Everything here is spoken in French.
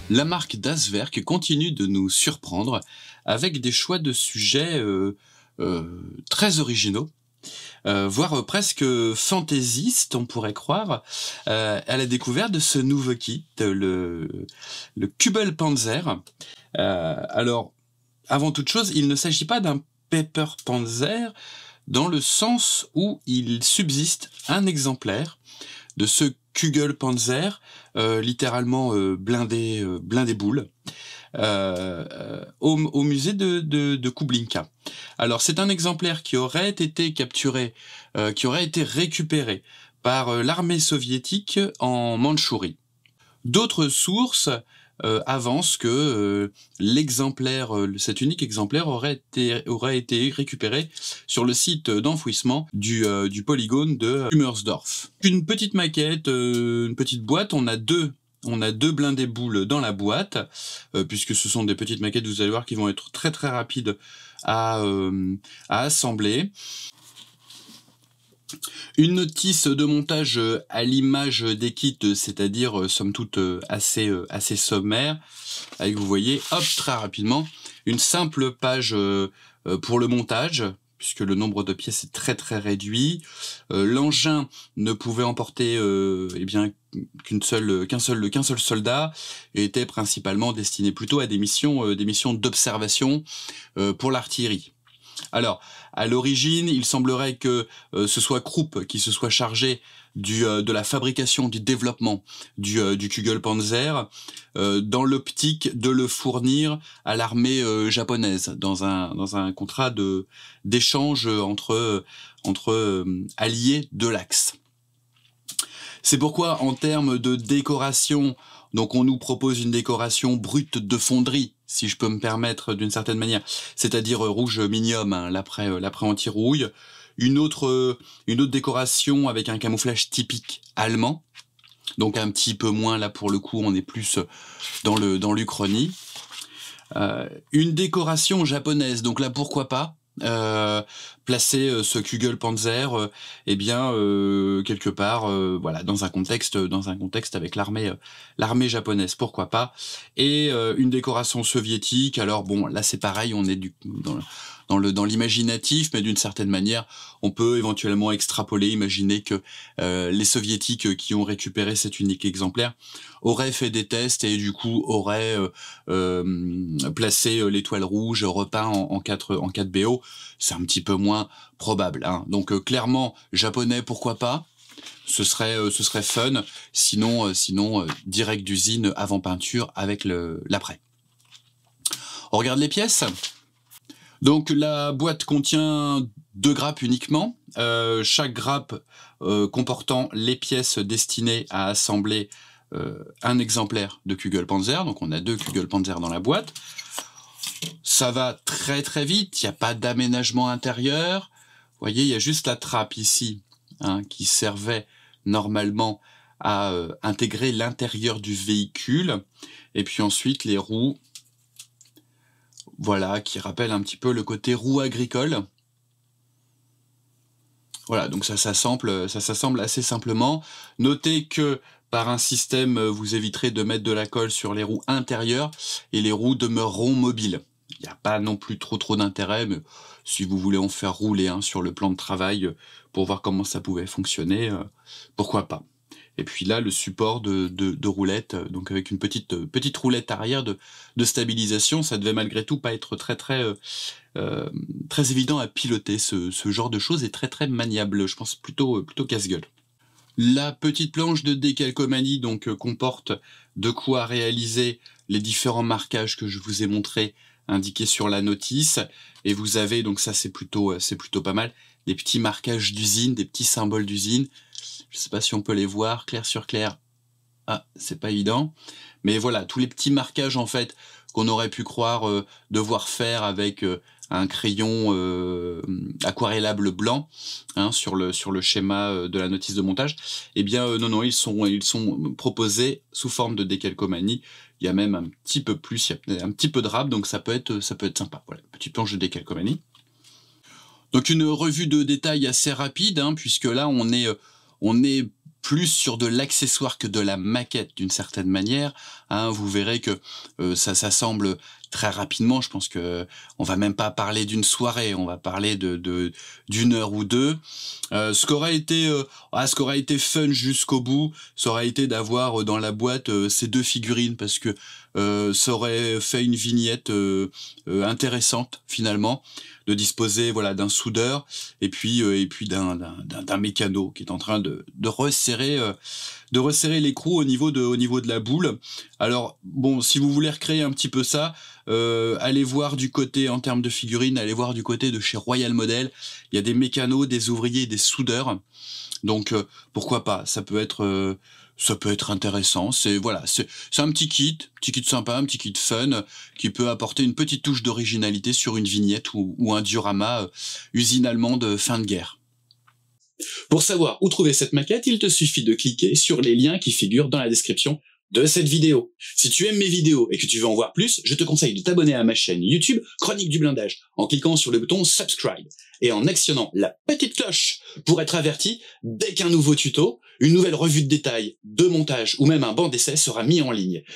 La marque Das Werk continue de nous surprendre avec des choix de sujets très originaux, voire presque fantaisistes, on pourrait croire, à la découverte de ce nouveau kit, le Kübelpanzer. Alors, avant toute chose, il ne s'agit pas d'un Pepperpanzer dans le sens où il subsiste un exemplaire de ce Kügelpanzer, littéralement blindé boule, au musée de Kublinka. Alors c'est un exemplaire qui aurait été capturé, qui aurait été récupéré par l'armée soviétique en Mandchourie. D'autres sources avancent que l'exemplaire, cet unique exemplaire aurait été récupéré sur le site d'enfouissement du polygone de Hummersdorf. Une petite maquette, une petite boîte, on a deux blindés boules dans la boîte, puisque ce sont des petites maquettes, vous allez voir, qui vont être très très rapides à assembler. Une notice de montage à l'image des kits, c'est-à-dire somme toute assez sommaire, avec, vous voyez, hop, très rapidement, une simple page pour le montage, puisque le nombre de pièces est très très réduit. L'engin ne pouvait emporter qu'un seul soldat, et était principalement destiné plutôt à des missions d'observation pour l'artillerie. Alors, à l'origine, il semblerait que ce soit Krupp qui se soit chargé de la fabrication, du développement du Kügelpanzer, dans l'optique de le fournir à l'armée japonaise, dans un contrat d'échange entre alliés de l'Axe. C'est pourquoi, en termes de décoration, donc on nous propose une décoration brute de fonderie, si je peux me permettre d'une certaine manière, c'est-à-dire rouge minium, hein, l'après anti-rouille, une autre décoration avec un camouflage typique allemand, donc un petit peu moins, là pour le coup on est plus dans l'Uchronie, une décoration japonaise, donc là pourquoi pas placer ce Kügelpanzer quelque part voilà, dans un contexte avec l'armée japonaise, pourquoi pas, et une décoration soviétique. Alors bon, là c'est pareil, on est dans l'imaginatif, mais d'une certaine manière on peut éventuellement extrapoler, imaginer que les soviétiques qui ont récupéré cet unique exemplaire auraient fait des tests et du coup auraient placé l'étoile rouge repeint en 4 BO. C'est un petit peu moins probable, hein. Donc clairement japonais, pourquoi pas, ce serait fun, sinon direct d'usine avant peinture avec l'après. On regarde les pièces. Donc la boîte contient 2 grappes uniquement, chaque grappe comportant les pièces destinées à assembler un exemplaire de Kügelpanzer. Donc on a 2 Kügelpanzer dans la boîte. Ça va très très vite, il n'y a pas d'aménagement intérieur. Vous voyez, il y a juste la trappe ici, hein, qui servait normalement à intégrer l'intérieur du véhicule. Et puis ensuite les roues, voilà, qui rappellent un petit peu le côté roue agricole. Voilà, donc ça s'assemble assez simplement. Notez que par un système, vous éviterez de mettre de la colle sur les roues intérieures et les roues demeureront mobiles. Il n'y a pas non plus trop d'intérêt, mais si vous voulez en faire rouler sur le plan de travail pour voir comment ça pouvait fonctionner, pourquoi pas. Et puis là, le support de roulette, donc avec une petite roulette arrière de stabilisation, ça devait malgré tout pas être très évident à piloter. Ce genre de choses est très maniable, je pense plutôt casse-gueule. La petite planche de décalcomanie donc comporte de quoi réaliser les différents marquages que je vous ai montrés, indiqués sur la notice, et vous avez, donc ça c'est plutôt pas mal, des petits marquages d'usine, des petits symboles d'usine. Je sais pas si on peut les voir clair sur clair. Ah, c'est pas évident. Mais voilà, tous les petits marquages en fait qu'on aurait pu croire devoir faire avec un crayon aquarellable blanc, hein, sur le schéma de la notice de montage. Eh bien non, ils sont proposés sous forme de décalcomanie. Il y a même un petit peu plus, il y a un petit peu de rab, donc ça peut être sympa. Voilà, petite planche de décalcomanie. Donc une revue de détail assez rapide, hein, puisque là on est plus sur de l'accessoire que de la maquette d'une certaine manière. Hein, vous verrez que ça s'assemble très rapidement. Je pense que on va même pas parler d'une soirée, on va parler d'une heure ou deux. Ce qu'aurait été fun jusqu'au bout, ça aurait été d'avoir dans la boîte ces deux figurines, parce que ça aurait fait une vignette intéressante finalement, de disposer voilà d'un soudeur et puis d'un mécano qui est en train de resserrer l'écrou au niveau de la boule. Alors bon, si vous voulez recréer un petit peu ça, allez voir du côté, en termes de figurines, allez voir du côté de chez Royal Model. Il y a des mécanos, des ouvriers, des soudeurs. Donc pourquoi pas, ça peut être intéressant. C'est un petit kit sympa, un petit kit fun qui peut apporter une petite touche d'originalité sur une vignette ou un diorama usine allemande fin de guerre. Pour savoir où trouver cette maquette, il te suffit de cliquer sur les liens qui figurent dans la description de cette vidéo. Si tu aimes mes vidéos et que tu veux en voir plus, je te conseille de t'abonner à ma chaîne YouTube Chronique du Blindage en cliquant sur le bouton Subscribe et en actionnant la petite cloche pour être averti dès qu'un nouveau tuto, une nouvelle revue de détails, de montage ou même un banc d'essai sera mis en ligne.